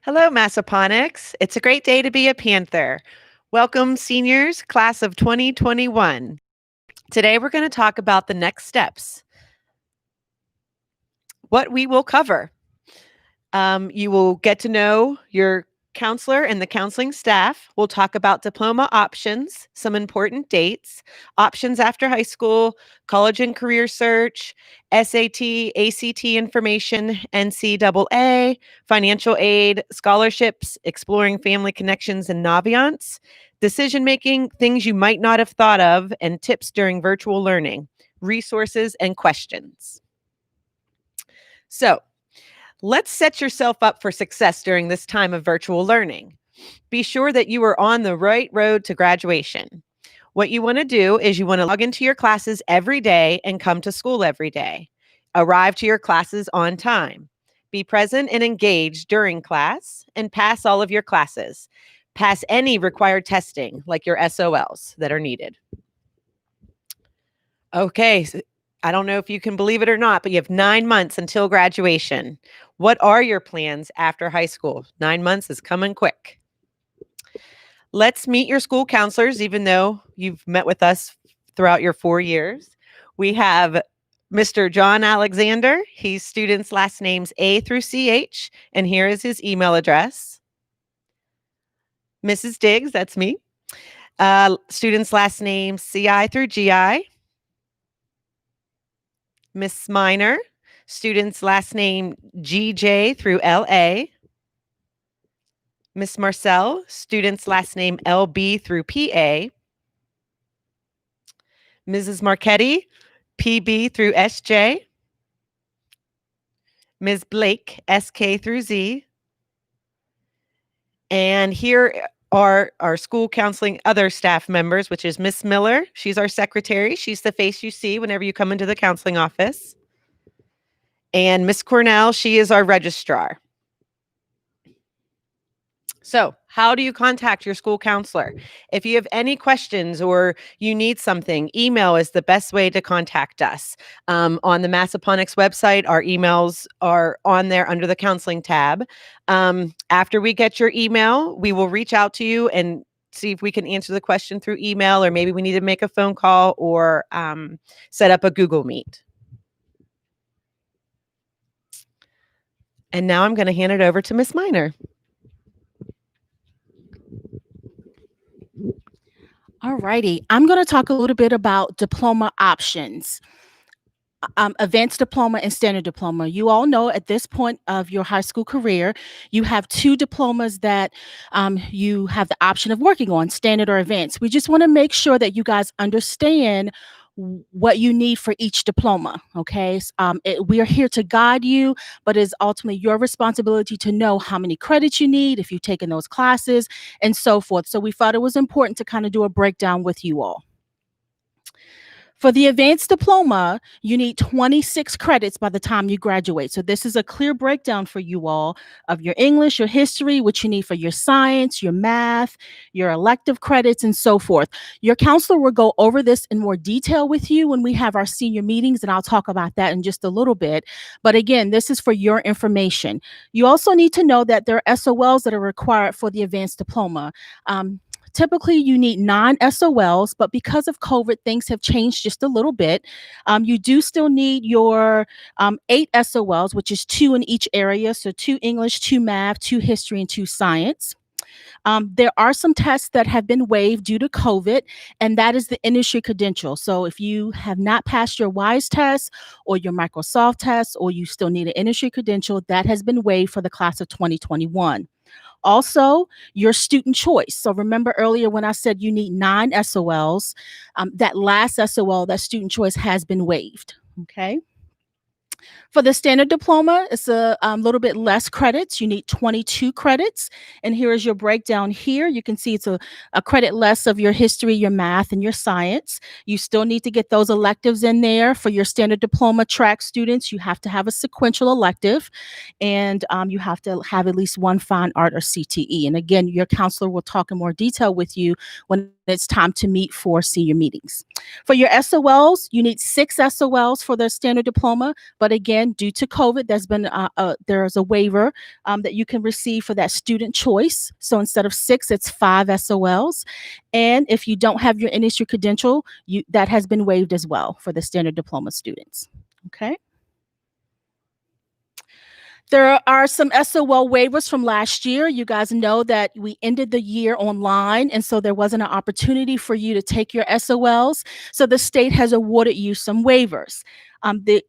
Hello, Massaponax. It's a great day to be a Panther. Welcome, seniors, class of 2021. Today, we're going to talk about the next steps. What we will cover. You will get to know your counselor and the counseling staff. We'll talk about diploma options, some important dates, options after high school, college and career search, SAT, ACT information, NCAA, financial aid, scholarships, exploring family connections and Naviance, decision making, things you might not have thought of, and tips during virtual learning, resources, and questions. So, let's set yourself up for success during this time of virtual learning. Be sure that you are on the right road to graduation. What you want to do is you want to log into your classes every day and come to school every day. Arrive to your classes on time. Be present and engaged during class and pass all of your classes. Pass any required testing like your SOLs that are needed. Okay, I don't know if you can believe it or not, but you have 9 months until graduation. What are your plans after high school? 9 months is coming quick. Let's meet your school counselors, even though you've met with us throughout your 4 years. We have Mr. John Alexander. He's students' last names A through CH, and here is his email address. Mrs. Diggs, that's me. Students' last names CI through GI. Miss Miner, student's last name GJ through LA. Miss Marcel, student's last name LB through PA. Mrs. Marchetti, PB through SJ. Ms. Blake, SK through Z. And here are our school counseling other staff members, which is Miss Miller. She's our secretary. She's the face you see whenever you come into the counseling office. And Miss Cornell, she is our registrar. So, how do you contact your school counselor? If you have any questions or you need something, email is the best way to contact us. On the Massaponax website, our emails are on there under the counseling tab. After we get your email, we will reach out to you and see if we can answer the question through email, or maybe we need to make a phone call or set up a Google Meet. And now I'm going to hand it over to Miss Miner. All righty. I'm going to talk a little bit about diploma options. Advanced diploma and standard diploma. You all know at this point of your high school career, you have two diplomas that you have the option of working on, standard or advanced. We just want to make sure that you guys understand what you need for each diploma. Okay. We are here to guide you, but it's ultimately your responsibility to know how many credits you need, if you've taken those classes, and so forth. So we thought it was important to kind of do a breakdown with you all. For the advanced diploma, you need 26 credits by the time you graduate. So this is a clear breakdown for you all of your English, your history, what you need for your science, your math, your elective credits, and so forth. Your counselor will go over this in more detail with you when we have our senior meetings, and I'll talk about that in just a little bit. But again, this is for your information. You also need to know that there are SOLs that are required for the advanced diploma. Typically, you need 9 SOLs, but because of COVID, things have changed just a little bit. You do still need your 8 SOLs, which is 2 in each area. So 2 English, 2 math, 2 history, and 2 science. There are some tests that have been waived due to COVID, and that is the industry credential. So if you have not passed your WISE test or your Microsoft test, or you still need an industry credential, that has been waived for the class of 2021. Also, your student choice. So remember earlier when I said you need 9 SOLs, that last SOL, that student choice, has been waived. Okay. For the standard diploma, it's a little bit less credits. You need 22 credits. And here is your breakdown here. You can see it's a credit less of your history, your math, and your science. You still need to get those electives in there. For your standard diploma track students, you have to have a sequential elective, and you have to have at least 1 fine art or CTE. And again, your counselor will talk in more detail with you when it's time to meet for senior meetings. For your SOLs, you need 6 SOLs for the standard diploma, but again, understand, due to COVID, there's a waiver that you can receive for that student choice. So instead of 6, it's 5 SOLs. And if you don't have your industry credential, that has been waived as well for the standard diploma students. Okay. There are some SOL waivers from last year. You guys know that we ended the year online, and so there wasn't an opportunity for you to take your SOLs. So the state has awarded you some waivers.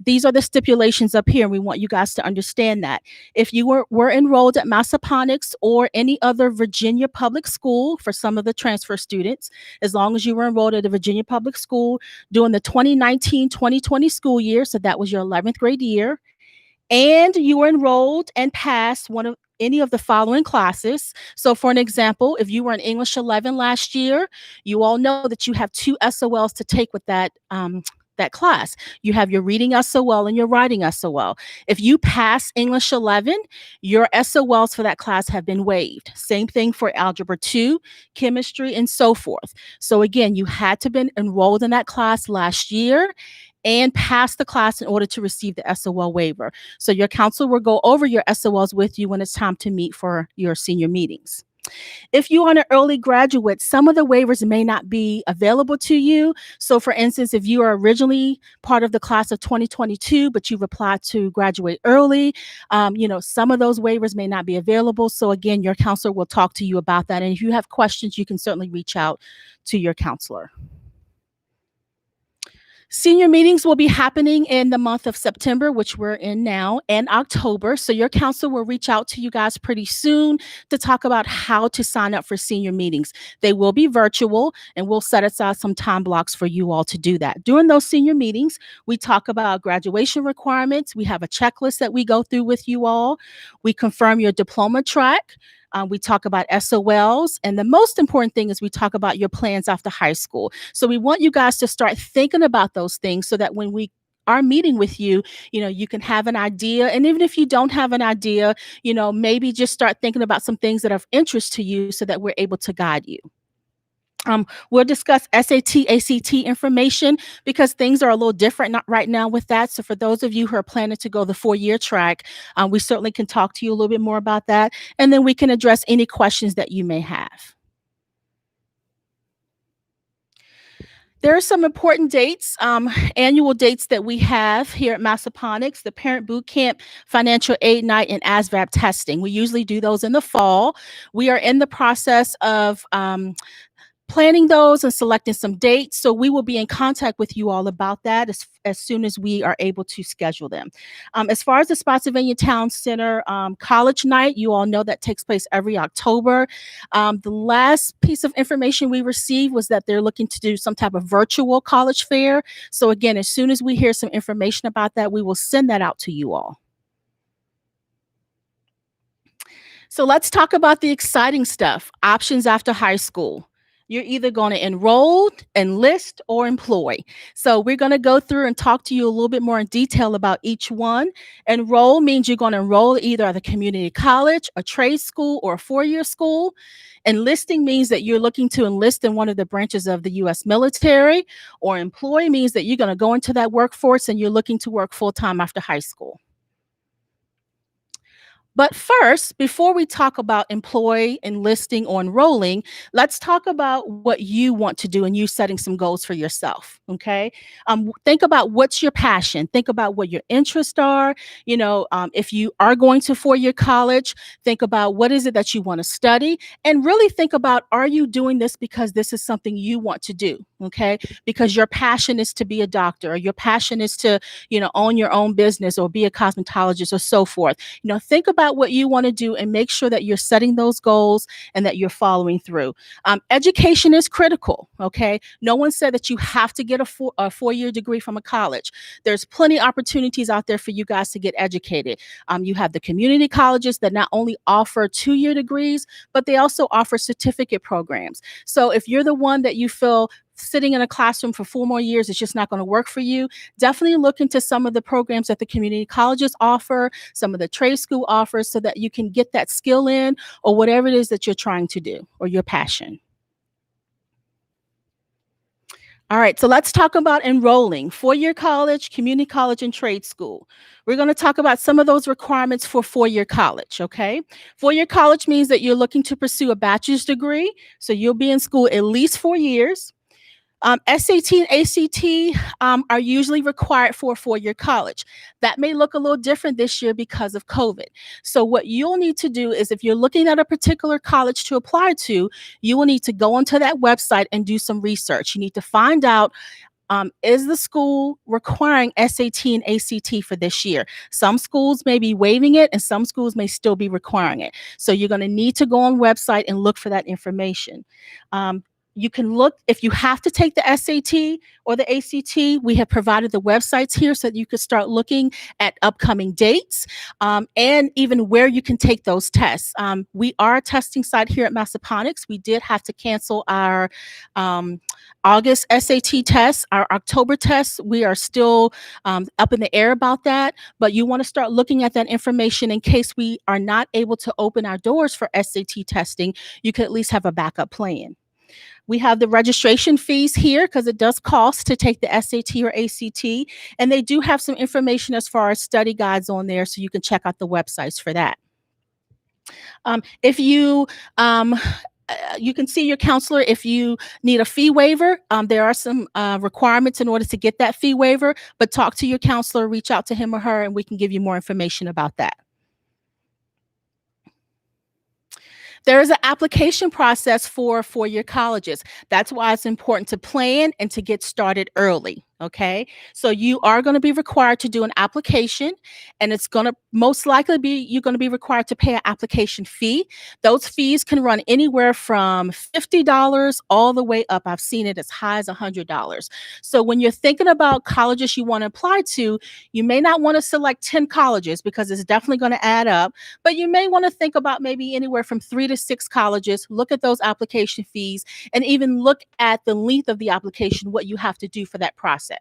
These are the stipulations up here, and we want you guys to understand that. If you were enrolled at Massaponax or any other Virginia public school, for some of the transfer students, as long as you were enrolled at a Virginia public school during the 2019-2020 school year, so that was your 11th grade year, and you were enrolled and passed one of any of the following classes. So for an example, if you were in English 11 last year, you all know that you have 2 SOLs to take with that class. You have your reading SOL and your writing SOL. If you pass English 11, your SOLs for that class have been waived. Same thing for Algebra 2, chemistry, and so forth. So again, you had to been enrolled in that class last year and pass the class in order to receive the SOL waiver. So your counselor will go over your SOLs with you when it's time to meet for your senior meetings. If you are an early graduate, some of the waivers may not be available to you. So for instance, if you are originally part of the class of 2022, but you've applied to graduate early, some of those waivers may not be available. So again, your counselor will talk to you about that. And if you have questions, you can certainly reach out to your counselor. Senior meetings will be happening in the month of September, which we're in now, and October. So your counselor will reach out to you guys pretty soon to talk about how to sign up for senior meetings. They will be virtual, and we'll set aside some time blocks for you all to do that. During those senior meetings, we talk about graduation requirements. We have a checklist that we go through with you all. We confirm your diploma track. We talk about SOLs, and the most important thing is we talk about your plans after high school. So we want you guys to start thinking about those things so that when we are meeting with you, you can have an idea. And even if you don't have an idea, maybe just start thinking about some things that are of interest to you so that we're able to guide you. We'll discuss SAT, ACT information because things are a little different right now with that. So for those of you who are planning to go the 4-year track, we certainly can talk to you a little bit more about that. And then we can address any questions that you may have. There are some important dates, annual dates that we have here at Massaponax: the Parent Boot Camp, Financial Aid Night, and ASVAB testing. We usually do those in the fall. We are in the process of planning those and selecting some dates. So we will be in contact with you all about that as soon as we are able to schedule them. As far as the Spotsylvania Town Center College Night, you all know that takes place every October. The last piece of information we received was that they're looking to do some type of virtual college fair. So again, as soon as we hear some information about that, we will send that out to you all. So let's talk about the exciting stuff, options after high school. You're either going to enroll, enlist, or employ. So we're going to go through and talk to you a little bit more in detail about each one. Enroll means you're going to enroll either at a community college, a trade school, or a 4-year school. Enlisting means that you're looking to enlist in one of the branches of the U.S. military, or employ means that you're going to go into that workforce and you're looking to work full-time after high school. But first, before we talk about employ, enlisting, or enrolling, let's talk about what you want to do and you setting some goals for yourself, okay? Think about what's your passion. Think about what your interests are. If you are going to 4-year college, think about what is it that you want to study, and really think about, are you doing this because this is something you want to do, okay? Because your passion is to be a doctor, or your passion is to, own your own business or be a cosmetologist or so forth. Think about what you want to do and make sure that you're setting those goals and that you're following through. Education is critical, okay? No one said that you have to get a 4-year degree from a college. There's plenty of opportunities out there for you guys to get educated. You have the community colleges that not only offer 2-year degrees, but they also offer certificate programs. So if you're the one that you feel sitting in a classroom for 4 more years is just not going to work for you, definitely look into some of the programs that the community colleges offer, some of the trade school offers, so that you can get that skill in, or whatever it is that you're trying to do, or your passion. All right, so let's talk about enrolling. Four-year college, community college, and trade school. We're going to talk about some of those requirements for four-year college, okay? Four-year college means that you're looking to pursue a bachelor's degree, so you'll be in school at least 4 years. SAT and ACT are usually required for a four-year college. That may look a little different this year because of COVID. So what you'll need to do is if you're looking at a particular college to apply to, you will need to go onto that website and do some research. You need to find out, is the school requiring SAT and ACT for this year? Some schools may be waiving it and some schools may still be requiring it. So you're going to need to go on website and look for that information. You can look if you have to take the SAT or the ACT. We have provided the websites here so that you could start looking at upcoming dates and even where you can take those tests. We are a testing site here at Massaponax. We did have to cancel our August SAT tests, our October tests. We are still up in the air about that, but you want to start looking at that information in case we are not able to open our doors for SAT testing. You could at least have a backup plan. We have the registration fees here because it does cost to take the SAT or ACT, and they do have some information as far as study guides on there, so you can check out the websites for that. If you you can see your counselor if you need a fee waiver. There are some requirements in order to get that fee waiver, but talk to your counselor, reach out to him or her, and we can give you more information about that. There is an application process for four-year colleges. That's why it's important to plan and to get started early. Okay, so you are going to be required to do an application, and it's going to most likely be you're going to be required to pay an application fee. Those fees can run anywhere from $50 all the way up. I've seen it as high as $100. So when you're thinking about colleges you want to apply to, you may not want to select 10 colleges because it's definitely going to add up, but you may want to think about maybe anywhere from 3 to 6 colleges. Look at those application fees and even look at the length of the application, what you have to do for that process.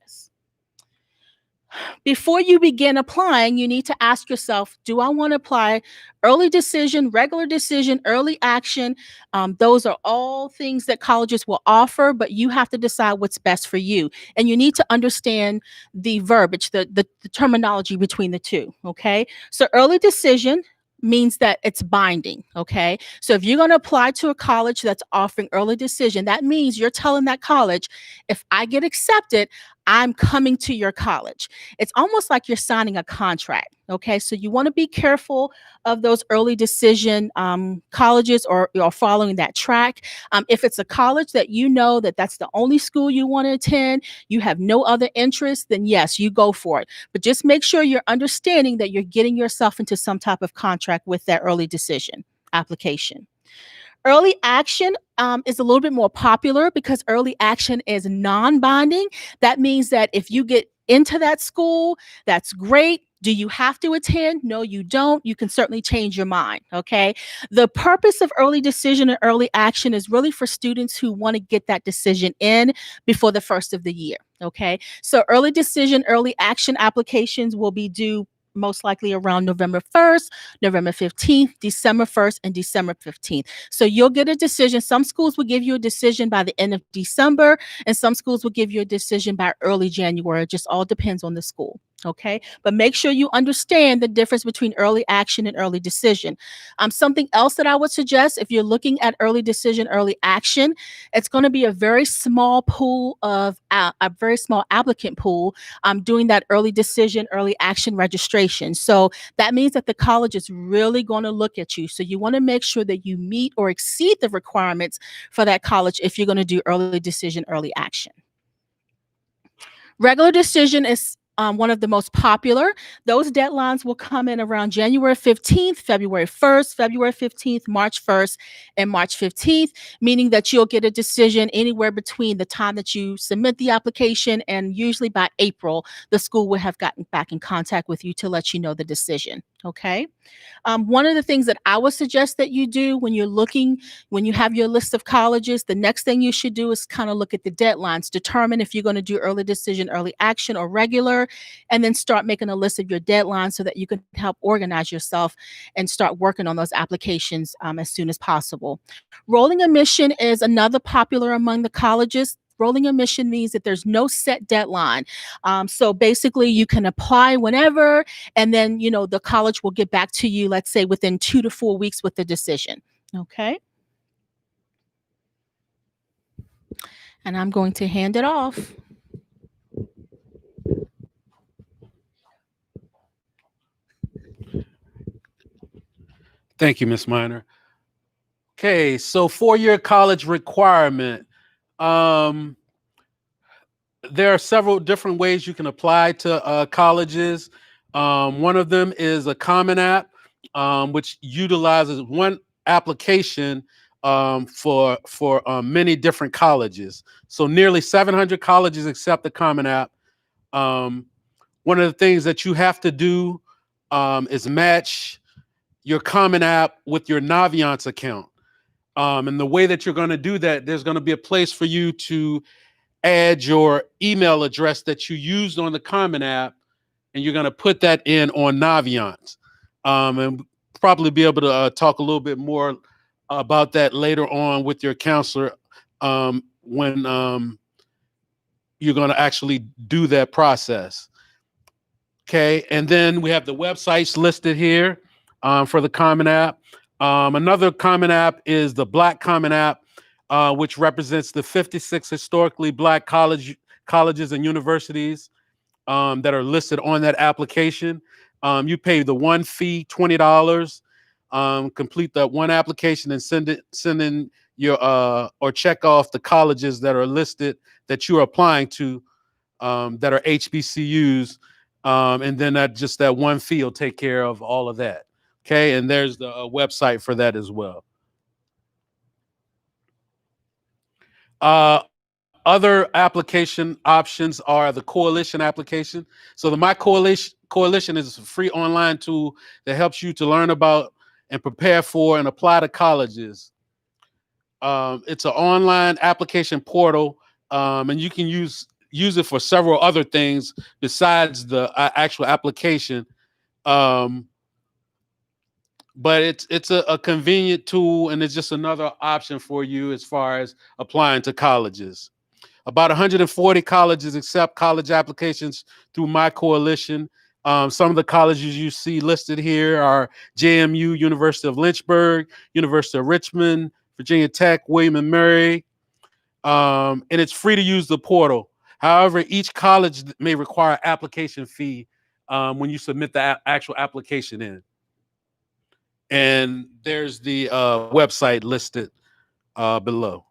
Before you begin applying, you need to ask yourself, do I want to apply early decision, regular decision, early action? Those are all things that colleges will offer, but you have to decide what's best for you. And you need to understand the verbiage, the terminology between the two, okay? So early decision means that it's binding, okay? So if you're going to apply to a college that's offering early decision, that means you're telling that college, if I get accepted, I'm coming to your college. It's almost like you're signing a contract, okay? So you want to be careful of those early decision colleges or following that track. If it's a college that you know that that's the only school you want to attend, you have no other interest, then yes, you go for it. But just make sure you're understanding that you're getting yourself into some type of contract with that early decision application. Early action is a little bit more popular because early action is non-binding. That means that if you get into that school, that's great. Do you have to attend? No, you don't. You can certainly change your mind, okay? The purpose of early decision and early action is really for students who want to get that decision in before the first of the year, okay? So early decision, early action applications will be due most likely around November 1st, November 15th, December 1st, and December 15th. So you'll get a decision. Some schools will give you a decision by the end of December, and some schools will give you a decision by early January. It just all depends on the school. Okay, but make sure you understand the difference between early action and early decision. Something else that I would suggest if you're looking at early decision, early action, it's going to be a very small pool of a very small applicant pool doing that early decision, early action registration. So that means that the college is really going to look at you. So you want to make sure that you meet or exceed the requirements for that college if you're going to do early decision, early action. Regular decision is one of the most popular. Those deadlines will come in around January 15th, February 1st, February 15th, March 1st, and March 15th, meaning that you'll get a decision anywhere between the time that you submit the application and usually by April, the school will have gotten back in contact with you to let you know the decision. Okay. One of the things that I would suggest that you do when you're looking, when you have your list of colleges, the next thing you should do is kind of look at the deadlines, determine if you're going to do early decision, early action, or regular, and then start making a list of your deadlines so that you can help organize yourself and start working on those applications as soon as possible. Rolling admission is another popular among the colleges. Rolling admission means that there's no set deadline. So basically, you can apply whenever, and then the college will get back to you, let's say within 2 to 4 weeks with the decision. Okay. And I'm going to hand it off. Thank you, Ms. Miner. Okay, so four-year college requirement. Um, there are several different ways you can apply to colleges. One of them is a Common App, which utilizes one application for many different colleges. So nearly 700 colleges accept the Common App. One of the things that you have to do is match your Common App with your Naviance account. And the way that you're going to do that, there's going to be a place for you to add your email address that you used on the Common App, and you're going to put that in on Naviance. And probably be able to talk a little bit more about that later on with your counselor when you're going to actually do that process. Okay, and then we have the websites listed here for the Common App. Another Common App is the Black Common App, which represents the 56 historically Black colleges and universities that are listed on that application. You pay the one fee, $20, complete that one application, and send in your or check off the colleges that are listed that you're applying to that are HBCUs. And then that one fee will take care of all of that. Okay, and there's the website for that as well. Other application options are the coalition application. So the My Coalition is a free online tool that helps you to learn about and prepare for and apply to colleges. It's an online application portal, and you can use it for several other things besides the actual application. But it's a convenient tool, and it's just another option for you as far as applying to colleges. About 140 colleges accept college applications through My Coalition. Some of the colleges you see listed here are JMU, University of Lynchburg, University of Richmond, Virginia Tech, William and Mary, and it's free to use the portal. However, each college may require application fee when you submit the actual application in. And there's the website listed below.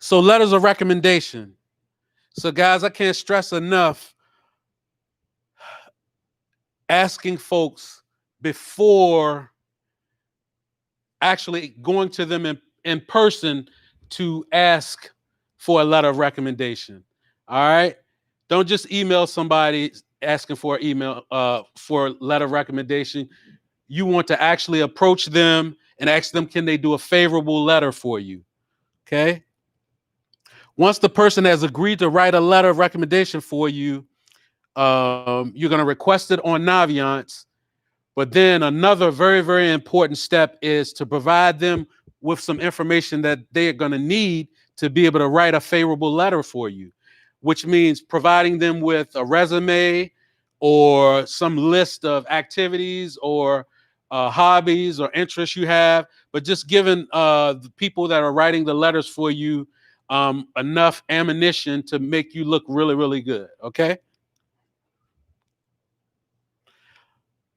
So letters of recommendation. So guys, I can't stress enough asking folks before actually going to them in person to ask for a letter of recommendation. All right. Don't just email somebody asking for an email for a letter of recommendation. You want to actually approach them and ask them, can they do a favorable letter for you? Okay. Once the person has agreed to write a letter of recommendation for you, you're going to request it on Naviance. But then another very, very important step is to provide them with some information that they're going to need to be able to write a favorable letter for you, which means providing them with a resume or some list of activities or hobbies or interests you have, but just giving the people that are writing the letters for you enough ammunition to make you look really, really good. Okay.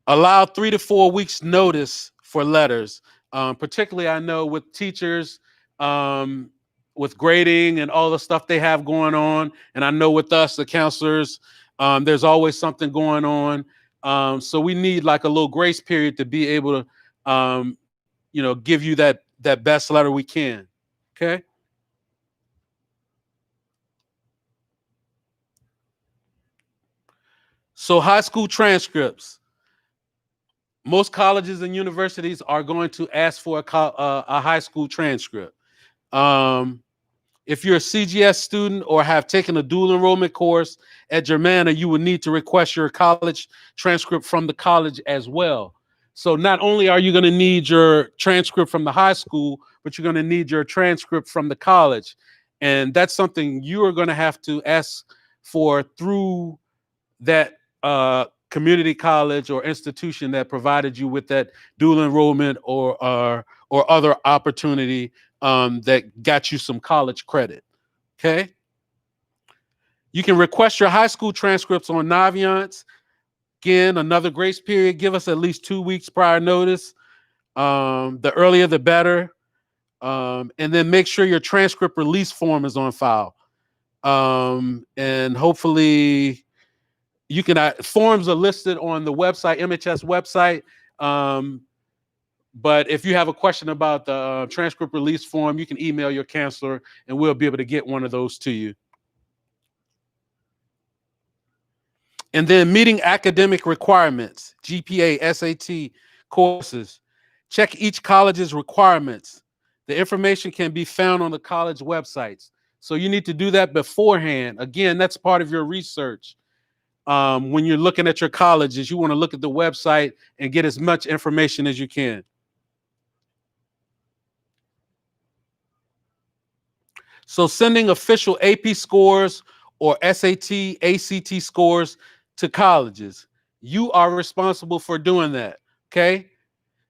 Allow 3 to 4 weeks notice for letters. Particularly, I know with teachers, with grading and all the stuff they have going on. And I know with us, the counselors, there's always something going on. So we need like a little grace period to be able to, give you that best letter we can. Okay. So high school transcripts. Most colleges and universities are going to ask for a high school transcript. If you're a CGS student or have taken a dual enrollment course at Germanna, you will need to request your college transcript from the college as well. So not only are you going to need your transcript from the high school, but you're going to need your transcript from the college. And that's something you are going to have to ask for through that community college or institution that provided you with that dual enrollment or other opportunity that got you some college credit. Okay. You can request your high school transcripts on Naviance. Again, another grace period. Give us at least 2 weeks prior notice. The earlier, the better. And then make sure your transcript release form is on file. And hopefully you can, forms are listed on the website, MHS website. But if you have a question about the transcript release form, you can email your counselor and we'll be able to get one of those to you. And then meeting academic requirements, GPA, SAT courses. Check each college's requirements. The information can be found on the college websites. So you need to do that beforehand. Again, that's part of your research. When you're looking at your colleges, you want to look at the website and get as much information as you can. So sending official AP scores or SAT, ACT scores to colleges. You are responsible for doing that, okay?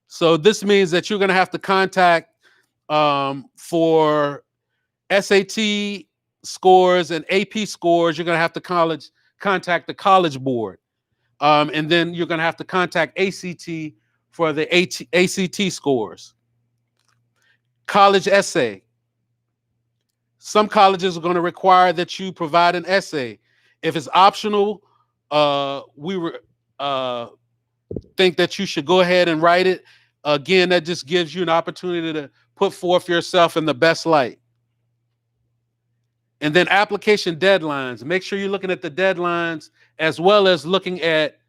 So this means that you're going to have to contact for SAT scores and AP scores, you're going to have to contact the college board. And then you're going to have to contact ACT for the ACT scores. College essay. Some colleges are going to require that you provide an essay. If it's optional, we think that you should go ahead and write it. Again, that just gives you an opportunity to put forth yourself in the best light. And then application deadlines. Make sure you're looking at the deadlines as well as looking at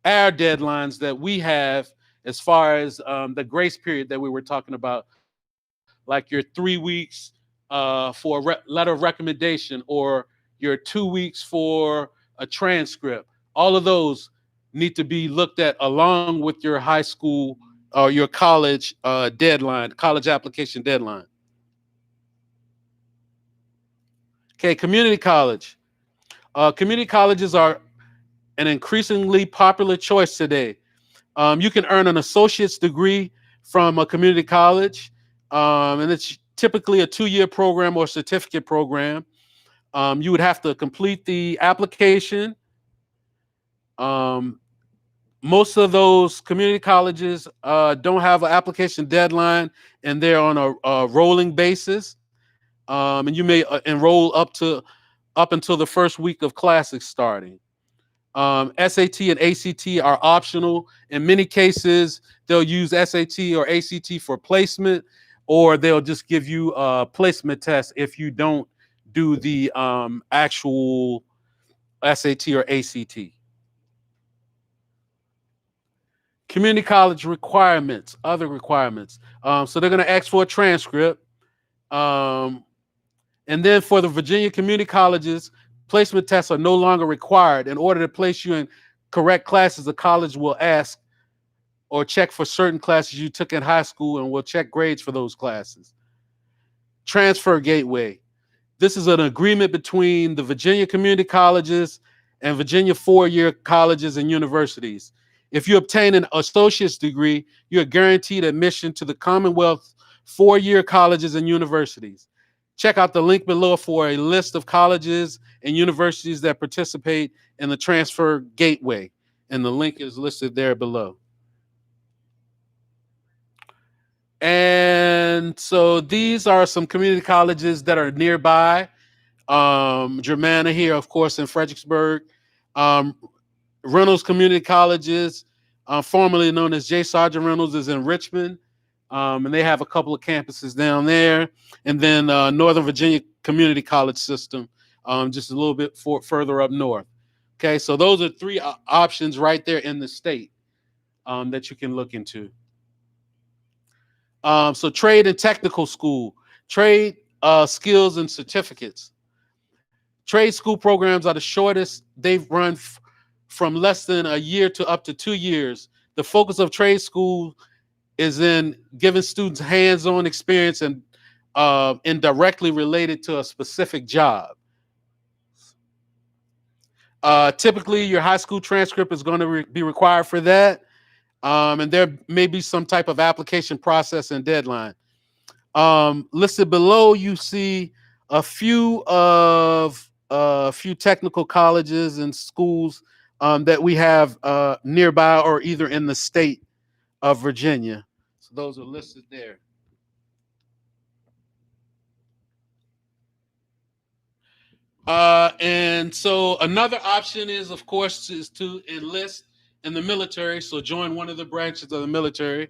our deadlines that we have as far as the grace period that we were talking about, like your 3 weeks for a letter of recommendation or your 2 weeks for a transcript. All of those need to be looked at along with your high school or your college deadline, college application deadline. Okay, community college. Community colleges are an increasingly popular choice today. You can earn an associate's degree from a community college, and it's typically a 2-year program or certificate program. You would have to complete the application. Most of those community colleges don't have an application deadline, and they're on a rolling basis. And you may enroll up until the first week of classes starting. SAT and ACT are optional. In many cases, they'll use SAT or ACT for placement, or they'll just give you a placement test if you don't do the actual SAT or ACT. Community college requirements, other requirements. So they're going to ask for a transcript. And then for the Virginia community colleges, placement tests are no longer required. In order to place you in correct classes, the college will ask or check for certain classes you took in high school and will check grades for those classes. Transfer gateway. This is an agreement between the Virginia community colleges and Virginia 4-year colleges and universities. If you obtain an associate's degree, you're guaranteed admission to the Commonwealth 4-year colleges and universities. Check out the link below for a list of colleges and universities that participate in the transfer gateway. And the link is listed there below. And so these are some community colleges that are nearby. Germanna here, of course, in Fredericksburg. Reynolds Community Colleges, formerly known as J. Sargent Reynolds, is in Richmond. And they have a couple of campuses down there. And then Northern Virginia Community College System, just a little bit further up north. Okay, so those are 3 options right there in the state that you can look into. So trade and technical school, trade skills and certificates. Trade school programs are the shortest. They've run from less than a year to up to 2 years. The focus of trade school is in giving students hands-on experience and indirectly related to a specific job. Typically, your high school transcript is going to be required for that. And there may be some type of application process and deadline. Listed below, you see a few technical colleges and schools that we have nearby or either in the state of Virginia. So those are listed there. And so another option is, of course, is to enlist in the military. So join one of the branches of the military.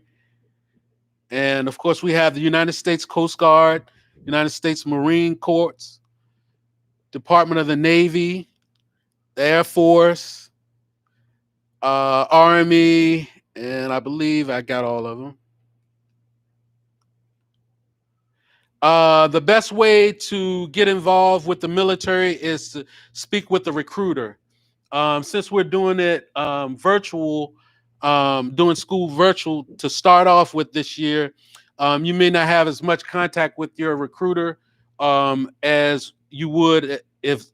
And of course, we have the United States Coast Guard, United States Marine Corps, Department of the Navy, the Air Force, Army, and I believe I got all of them. The best way to get involved with the military is to speak with the recruiter. Since we're doing it virtual, doing school virtual to start off with this year, you may not have as much contact with your recruiter as you would if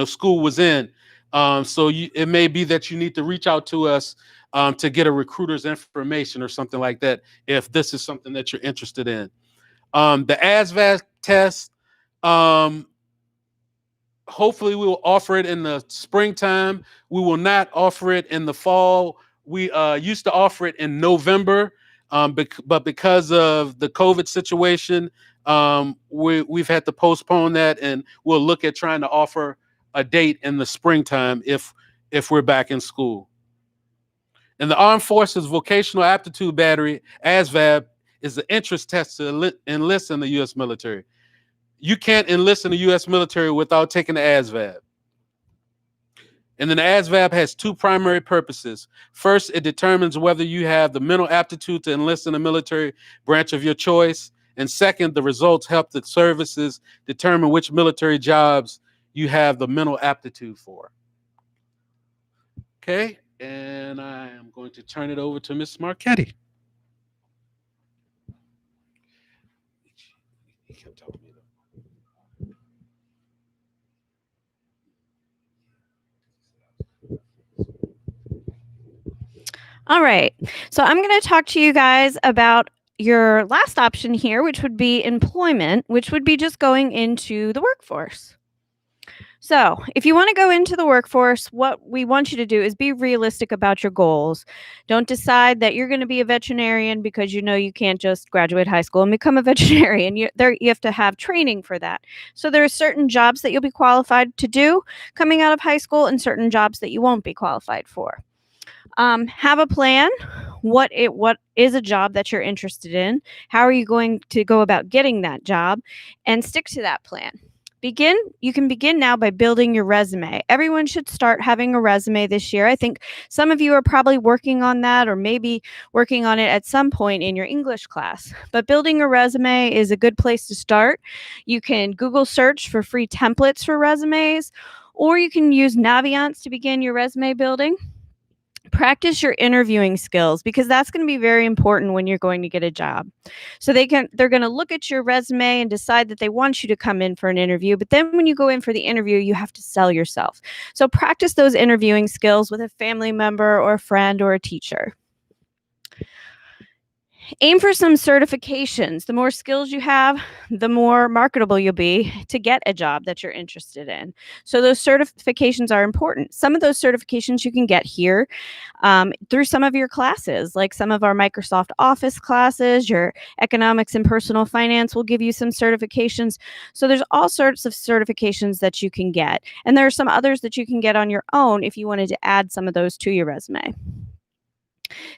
school was in. So it may be that you need to reach out to us to get a recruiter's information or something like that if this is something that you're interested in. The ASVAB test, hopefully we will offer it in the springtime. We will not offer it in the fall. We used to offer it in November, but because of the COVID situation, we've had to postpone that, and we'll look at trying to offer a date in the springtime if we're back in school. And the Armed Forces Vocational Aptitude Battery, ASVAB, is the entrance test to enlist in the U.S. military. You can't enlist in the U.S. military without taking the ASVAB. And then the ASVAB has two primary purposes. First, it determines whether you have the mental aptitude to enlist in a military branch of your choice. And second, the results help the services determine which military jobs you have the mental aptitude for. Okay, and I am going to turn it over to Ms. Marchetti. All right. So I'm going to talk to you guys about your last option here, which would be employment, which would be just going into the workforce. So if you want to go into the workforce, what we want you to do is be realistic about your goals. Don't decide that you're going to be a veterinarian because you can't just graduate high school and become a veterinarian. You have to have training for that. So there are certain jobs that you'll be qualified to do coming out of high school and certain jobs that you won't be qualified for. Have a plan. What is a job that you're interested in? How are you going to go about getting that job? And stick to that plan. You can begin now by building your resume. Everyone should start having a resume this year. I think some of you are probably working on that or maybe working on it at some point in your English class. But building a resume is a good place to start. You can Google search for free templates for resumes, or you can use Naviance to begin your resume building. Practice your interviewing skills because that's going to be very important when you're going to get a job. So they're going to look at your resume and decide that they want you to come in for an interview. But then when you go in for the interview, you have to sell yourself. So practice those interviewing skills with a family member or a friend or a teacher. Aim for some certifications. The more skills you have, the more marketable you'll be to get a job that you're interested in. So those certifications are important. Some of those certifications you can get here through some of your classes, like some of our Microsoft Office classes. Your economics and personal finance will give you some certifications. So there's all sorts of certifications that you can get. And there are some others that you can get on your own if you wanted to add some of those to your resume.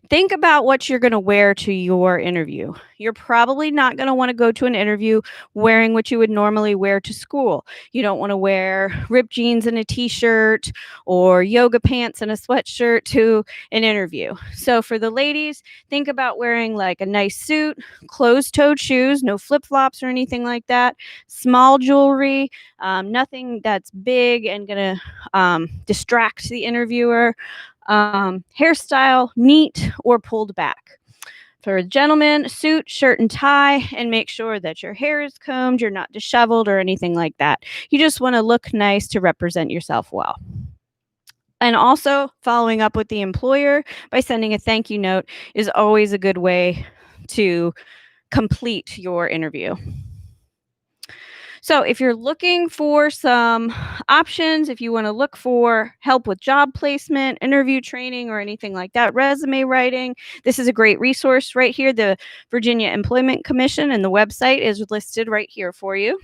Think about what you're going to wear to your interview. You're probably not going to want to go to an interview wearing what you would normally wear to school. You don't want to wear ripped jeans and a t-shirt or yoga pants and a sweatshirt to an interview. So for the ladies, think about wearing like a nice suit, closed-toed shoes, no flip-flops or anything like that, small jewelry, nothing that's big and going to distract the interviewer. Hairstyle, neat or pulled back. For a gentleman, suit, shirt, and tie, and make sure that your hair is combed, you're not disheveled or anything like that. You just want to look nice to represent yourself well. And also, following up with the employer by sending a thank you note is always a good way to complete your interview. So if you're looking for some options, if you want to look for help with job placement, interview training, or anything like that, resume writing, this is a great resource right here. The Virginia Employment Commission and the website is listed right here for you.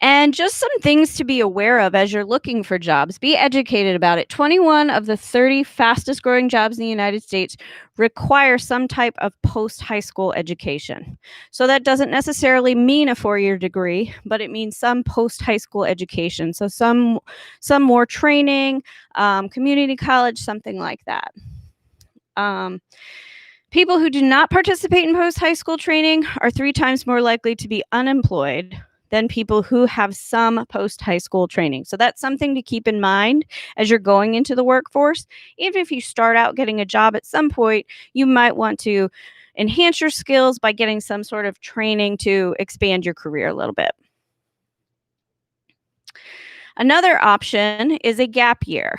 And just some things to be aware of as you're looking for jobs. Be educated about it. 21 of the 30 fastest growing jobs in the United States require some type of post-high school education. So that doesn't necessarily mean a 4-year degree, but it means some post-high school education. So some more training, community college, something like that. People who do not participate in post-high school training are 3 times more likely to be unemployed than people who have some post-high school training. So that's something to keep in mind as you're going into the workforce. Even if you start out getting a job at some point, you might want to enhance your skills by getting some sort of training to expand your career a little bit. Another option is a gap year.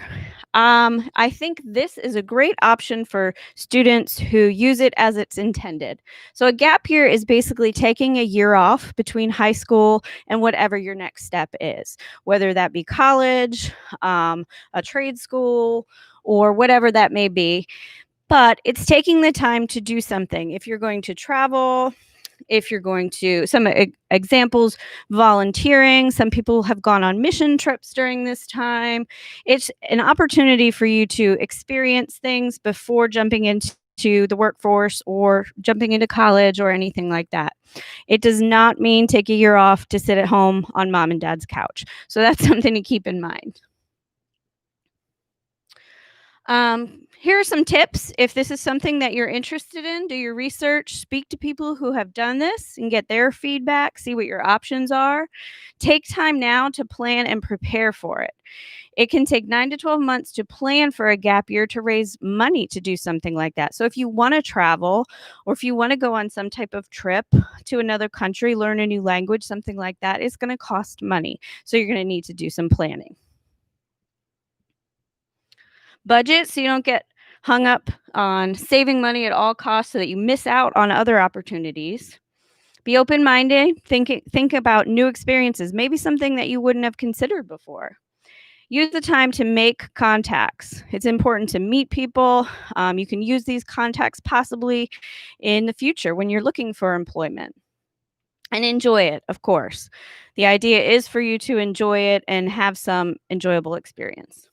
I think this is a great option for students who use it as it's intended. So a gap year is basically taking a year off between high school and whatever your next step is, whether that be college, a trade school, or whatever that may be. But it's taking the time to do something. If you're going to travel, if you're going to, some examples, volunteering. Some people have gone on mission trips during this time. It's an opportunity for you to experience things before jumping into the workforce or jumping into college or anything like that. It does not mean take a year off to sit at home on mom and dad's couch. So that's something to keep in mind. Here are some tips. If this is something that you're interested in, do your research, speak to people who have done this and get their feedback, see what your options are. Take time now to plan and prepare for it. It can take 9 to 12 months to plan for a gap year to raise money to do something like that. So if you want to travel or if you want to go on some type of trip to another country, learn a new language, something like that, it's going to cost money. So you're going to need to do some planning. Budget so you don't get hung up on saving money at all costs so that you miss out on other opportunities. Be open-minded, think about new experiences, maybe something that you wouldn't have considered before. Use the time to make contacts. It's important to meet people. You can use these contacts possibly in the future when you're looking for employment. And enjoy it, of course. The idea is for you to enjoy it and have some enjoyable experience.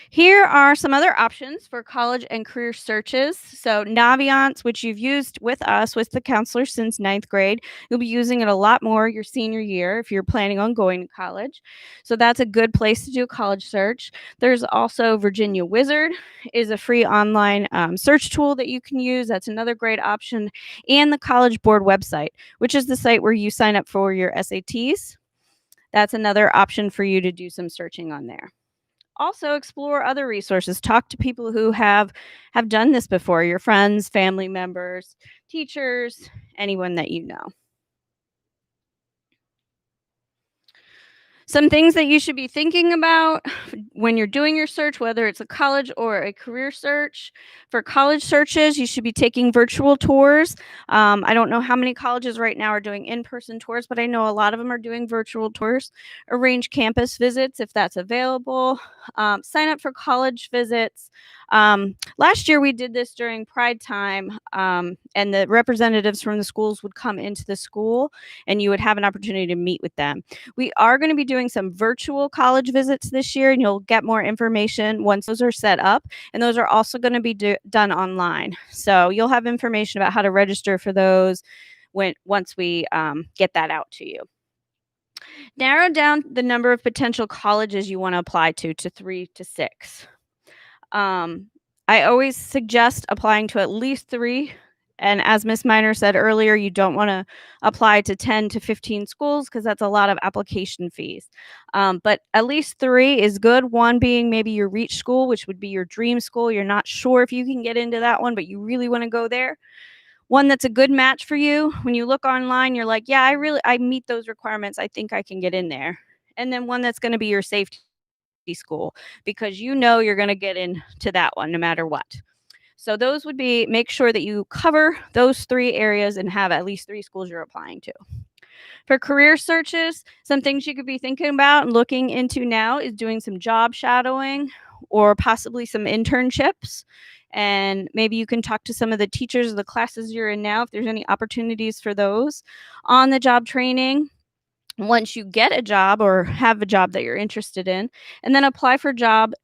Here are some other options for college and career searches. So Naviance, which you've used with us, with the counselor since 9th grade. You'll be using it a lot more your senior year if you're planning on going to college. So that's a good place to do a college search. There's also Virginia Wizard is a free online search tool that you can use. That's another great option. And the College Board website, which is the site where you sign up for your SATs. That's another option for you to do some searching on there. Also explore other resources. Talk to people who have done this before, your friends, family members, teachers, anyone that you know. Some things that you should be thinking about when you're doing your search, whether it's a college or a career search. For college searches, you should be taking virtual tours. I don't know how many colleges right now are doing in-person tours, but I know a lot of them are doing virtual tours. Arrange campus visits if that's available. Sign up for college visits. Last year we did this during Pride time, and the representatives from the schools would come into the school and you would have an opportunity to meet with them. We are going to be doing some virtual college visits this year, and you'll get more information once those are set up, and those are also going to be done online. So you'll have information about how to register for those once we get that out to you. Narrow down the number of potential colleges you want to apply to 3 to 6. I always suggest applying to at least 3 And as Ms. Miner said earlier, you don't want to apply to 10 to 15 schools because that's a lot of application fees. But at least 3 is good. One being maybe your reach school, which would be your dream school. You're not sure if you can get into that one, but you really want to go there. One that's a good match for you. When you look online, you're like, yeah, I meet those requirements. I think I can get in there. And then one that's going to be your safety school because you know you're going to get into that one no matter what. So those would be, make sure that you cover those 3 areas and have at least 3 schools you're applying to. For career searches, some things you could be thinking about and looking into now is doing some job shadowing or possibly some internships. And maybe you can talk to some of the teachers of the classes you're in now if there's any opportunities for those. On the job training, once you get a job or have a job that you're interested in, and then apply for jobs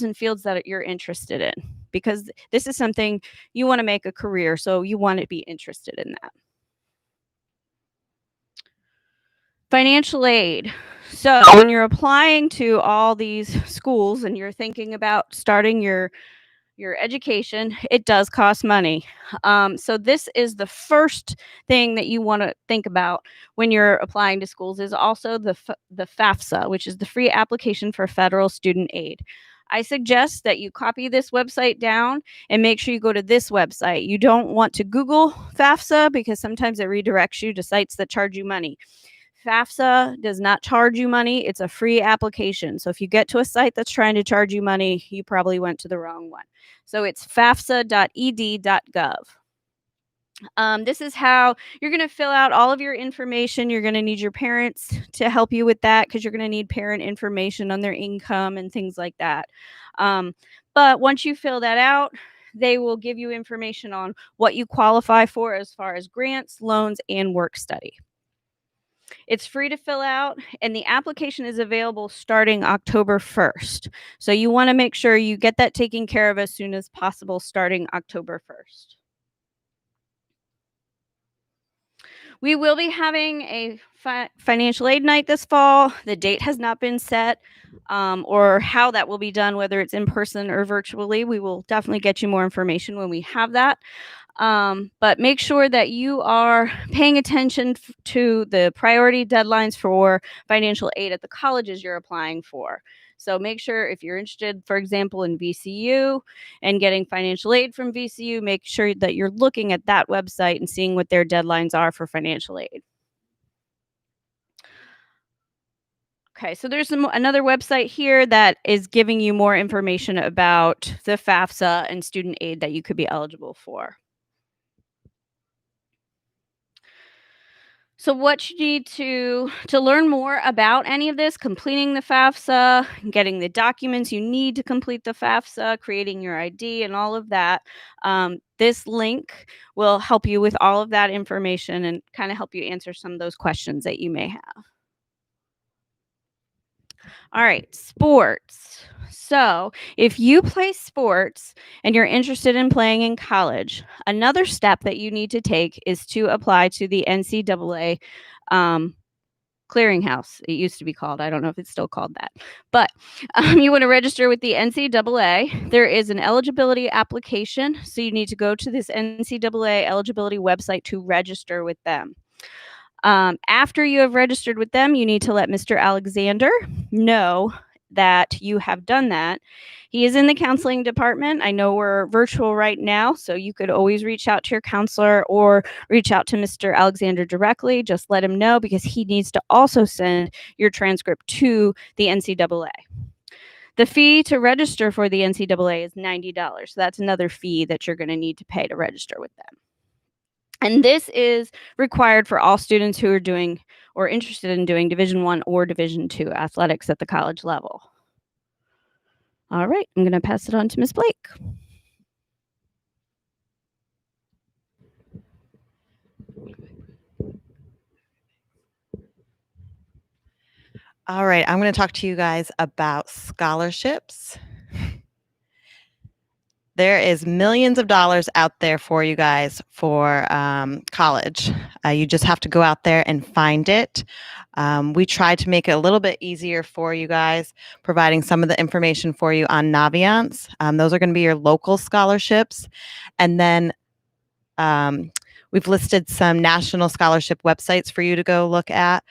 in fields that you're interested in, because this is something you want to make a career, so you want to be interested in that. Financial aid. So when you're applying to all these schools and you're thinking about starting your education, it does cost money. So this is the first thing that you want to think about when you're applying to schools is also the FAFSA, which is the free application for federal student aid. I suggest that you copy this website down and make sure you go to this website. You don't want to Google FAFSA because sometimes it redirects you to sites that charge you money. FAFSA does not charge you money. It's a free application. So if you get to a site that's trying to charge you money, you probably went to the wrong one. So it's fafsa.ed.gov. This is how you're going to fill out all of your information. You're going to need your parents to help you with that because you're going to need parent information on their income and things like that. But once you fill that out, they will give you information on what you qualify for as far as grants, loans, and work study. It's free to fill out, and the application is available starting October 1st. So you want to make sure you get that taken care of as soon as possible starting October 1st. We will be having a financial aid night this fall. The date has not been set, or how that will be done, whether it's in person or virtually. We will definitely get you more information when we have that. But make sure that you are paying attention to the priority deadlines for financial aid at the colleges you're applying for. So make sure if you're interested, for example, in VCU and getting financial aid from VCU, make sure that you're looking at that website and seeing what their deadlines are for financial aid. Okay, so there's another website here that is giving you more information about the FAFSA and student aid that you could be eligible for. So what you need to learn more about any of this, completing the FAFSA, getting the documents you need to complete the FAFSA, creating your ID and all of that, this link will help you with all of that information and kind of help you answer some of those questions that you may have. All right, sports. So if you play sports and you're interested in playing in college, another step that you need to take is to apply to the NCAA clearinghouse. It used to be called. I don't know if it's still called that. But you want to register with the NCAA. There is an eligibility application. So you need to go to this NCAA eligibility website to register with them. After you have registered with them, you need to let Mr. Alexander know that you have done that. He is in the counseling department. I know we're virtual right now, so you could always reach out to your counselor or reach out to Mr. Alexander directly. Just let him know because he needs to also send your transcript to the NCAA. The fee to register for the NCAA is $90. So that's another fee that you're going to need to pay to register with them. And this is required for all students who are doing or interested in doing Division I or Division II athletics at the college level. All right, I'm going to pass it on to Ms. Blake. All right, I'm going to talk to you guys about scholarships. There is millions of dollars out there for you guys for college. You just have to go out there and find it. We tried to make it a little bit easier for you guys, providing some of the information for you on Naviance. Those are going to be your local scholarships. And then We've listed some national scholarship websites for you to go look at.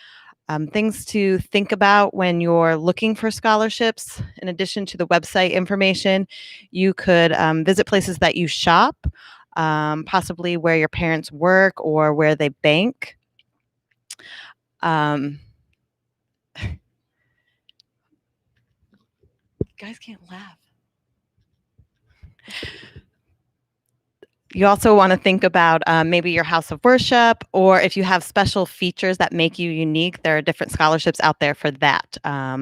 Things to think about when you're looking for scholarships. In addition to the website information, you could visit places that you shop, possibly where your parents work or where they bank. You guys can't laugh. You also want to think about maybe your house of worship, or if you have special features that make you unique, there are different scholarships out there for that.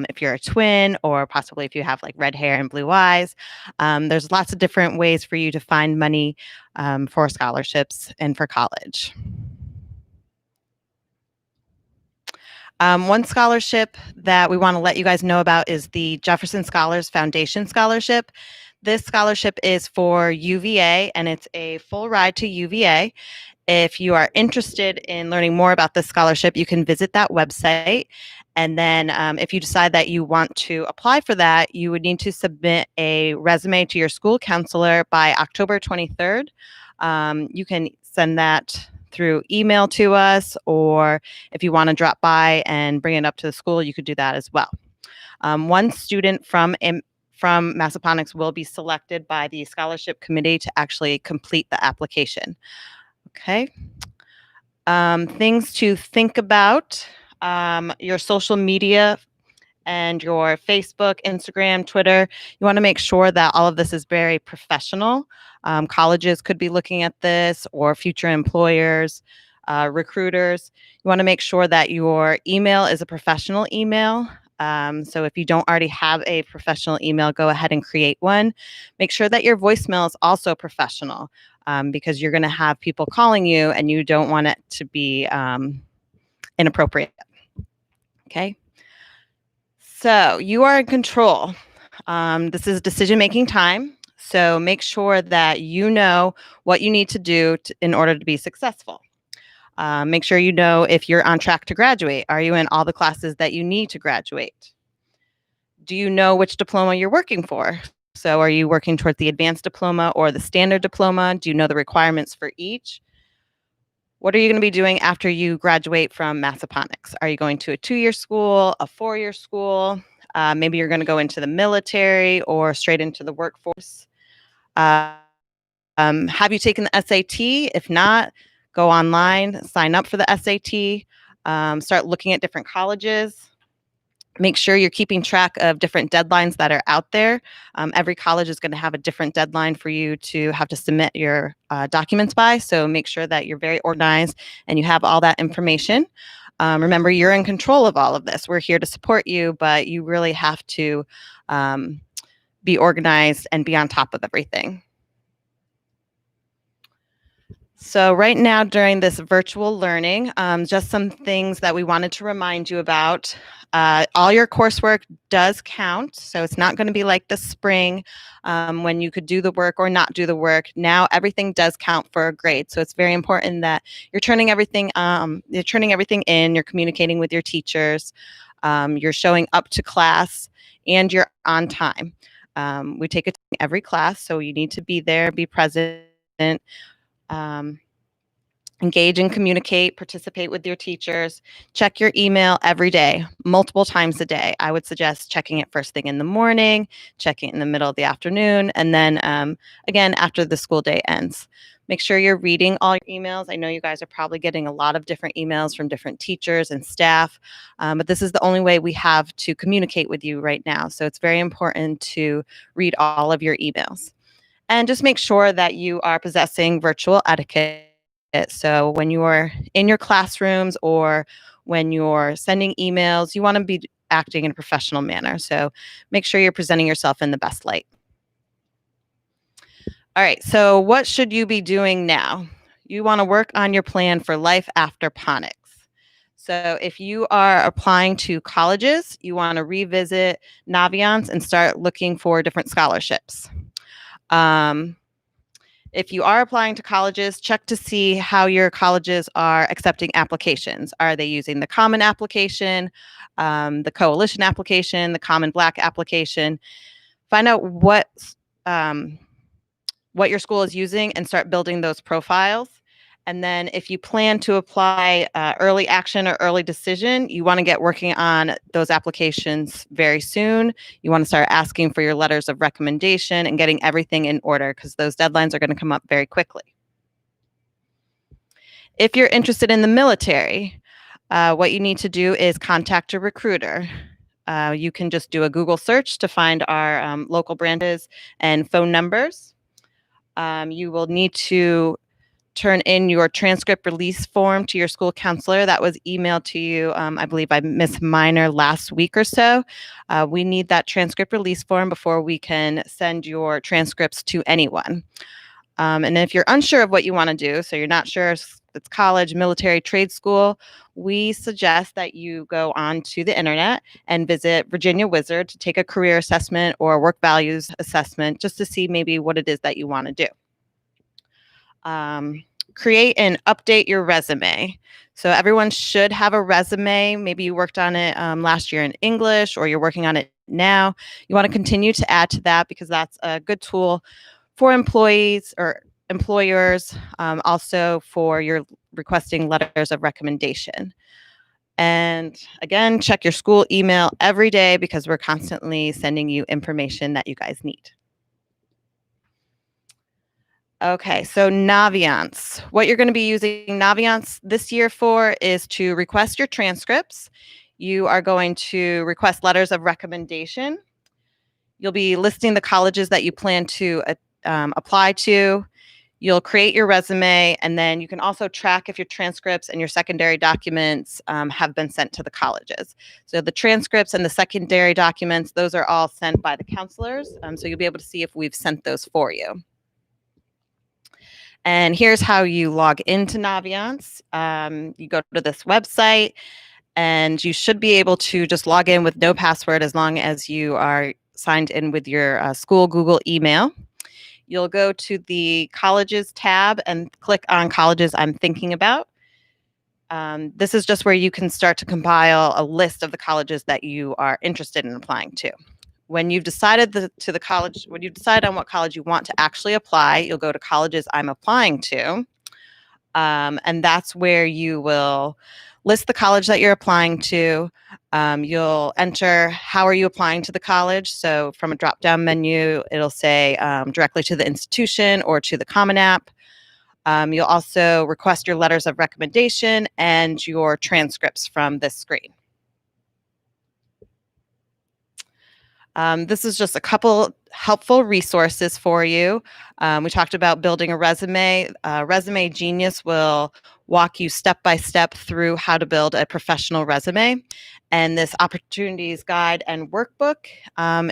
If you're a twin, or possibly if you have like red hair and blue eyes, there's lots of different ways for you to find money for scholarships and for college. One scholarship that we want to let you guys know about is the Jefferson Scholars Foundation Scholarship. This scholarship is for UVA, and it's a full ride to UVA. If you are interested in learning more about this scholarship, you can visit that website. And then if you decide that you want to apply for that, you would need to submit a resume to your school counselor by October 23rd. You can send that through email to us, or if you want to drop by and bring it up to the school, you could do that as well. One student from Massaponax will be selected by the scholarship committee to actually complete the application. Okay. Things to think about, your social media and your Facebook, Instagram, Twitter. You want to make sure that all of this is very professional. Colleges could be looking at this, or future employers, recruiters. You want to make sure that your email is a professional email. So if you don't already have a professional email, go ahead and create one. Make sure that your voicemail is also professional, because you're going to have people calling you and you don't want it to be inappropriate. Okay. So you are in control. This is decision-making time. So make sure that you know what you need to do in order to be successful. Make sure you know if you're on track to graduate. Are you in all the classes that you need to graduate? Do you know which diploma you're working for? So are you working towards the advanced diploma or the standard diploma? Do you know the requirements for each? What are you going to be doing after you graduate from Massaponax? Are you going to a 2-year school, a 4-year school? Maybe you're going to go into the military or straight into the workforce. Have you taken the SAT? If not, go online, sign up for the SAT, start looking at different colleges. Make sure you're keeping track of different deadlines that are out there. Every college is going to have a different deadline for you to have to submit your documents by. So make sure that you're very organized and you have all that information. Remember, you're in control of all of this. We're here to support you, but you really have to be organized and be on top of everything. So right now during this virtual learning, just some things that we wanted to remind you about. All your coursework does count, so it's not going to be like the spring when you could do the work or not do the work. Now everything does count for a grade, so it's very important that you're turning everything in, you're communicating with your teachers, you're showing up to class, and you're on time. We take it every class, so you need to be there, be present. Engage and communicate, participate with your teachers, check your email every day, multiple times a day. I would suggest checking it first thing in the morning, checking it in the middle of the afternoon, and then again after the school day ends. Make sure you're reading all your emails. I know you guys are probably getting a lot of different emails from different teachers and staff, but this is the only way we have to communicate with you right now. So it's very important to read all of your emails. And just make sure that you are possessing virtual etiquette. So when you're in your classrooms or when you're sending emails, you want to be acting in a professional manner. So make sure you're presenting yourself in the best light. All right, so what should you be doing now? You want to work on your plan for life after Ponax. So if you are applying to colleges, you want to revisit Naviance and start looking for different scholarships. If you are applying to colleges, check to see how your colleges are accepting applications. Are they using the Common application, the Coalition application, the Common Black application? Find out what your school is using and start building those profiles. And then if you plan to apply early action or early decision, you want to get working on those applications very soon. You want to start asking for your letters of recommendation and getting everything in order because those deadlines are going to come up very quickly. If you're interested in the military, what you need to do is contact a recruiter. You can just do a Google search to find our local branches and phone numbers. You will need to turn in your transcript release form to your school counselor. That was emailed to you, I believe, by Miss Miner last week or so. We need that transcript release form before we can send your transcripts to anyone. And if you're unsure of what you want to do, so you're not sure if it's college, military, trade school, we suggest that you go on to the internet and visit Virginia Wizard to take a career assessment or work values assessment just to see maybe what it is that you want to do. Create and update your resume. So everyone should have a resume. Maybe you worked on it last year in English or you're working on it now. You want to continue to add to that because that's a good tool for employees or employers, also for your requesting letters of recommendation. And again, check your school email every day because we're constantly sending you information that you guys need. Okay, so Naviance. What you're going to be using Naviance this year for is to request your transcripts. You are going to request letters of recommendation. You'll be listing the colleges that you plan to apply to. You'll create your resume, and then you can also track if your transcripts and your secondary documents have been sent to the colleges. So the transcripts and the secondary documents, those are all sent by the counselors. So you'll be able to see if we've sent those for you. And here's how you log into Naviance. You go to this website, and you should be able to just log in with no password as long as you are signed in with your school Google email. You'll go to the colleges tab and click on colleges I'm thinking about. This is just where you can start to compile a list of the colleges that you are interested in applying to. When you've decided when you decide on what college you want to actually apply, you'll go to colleges I'm applying to. And that's where you will list the college that you're applying to. You'll enter how are you applying to the college. So from a drop-down menu, it'll say directly to the institution or to the Common App. You'll also request your letters of recommendation and your transcripts from this screen. This is just a couple helpful resources for you. We talked about building a resume. Resume Genius will walk you step by step through how to build a professional resume. And this opportunities guide and workbook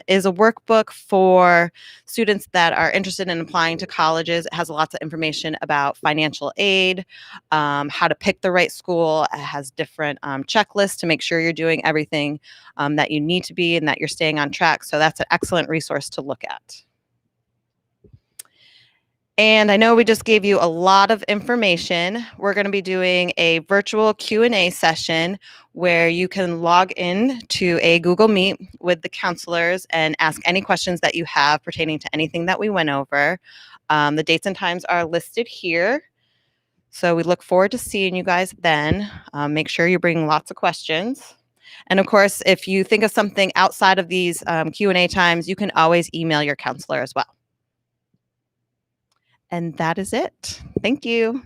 is a workbook for students that are interested in applying to colleges. It has lots of information about financial aid, how to pick the right school. It has different checklists to make sure you're doing everything that you need to be and that you're staying on track. So that's an excellent resource to look at. And I know we just gave you a lot of information. We're going to be doing a virtual Q&A session where you can log in to a Google Meet with the counselors and ask any questions that you have pertaining to anything that we went over. The dates and times are listed here. So we look forward to seeing you guys then. Make sure you bring lots of questions. And of course, if you think of something outside of these Q&A times, you can always email your counselor as well. And that is it. Thank you.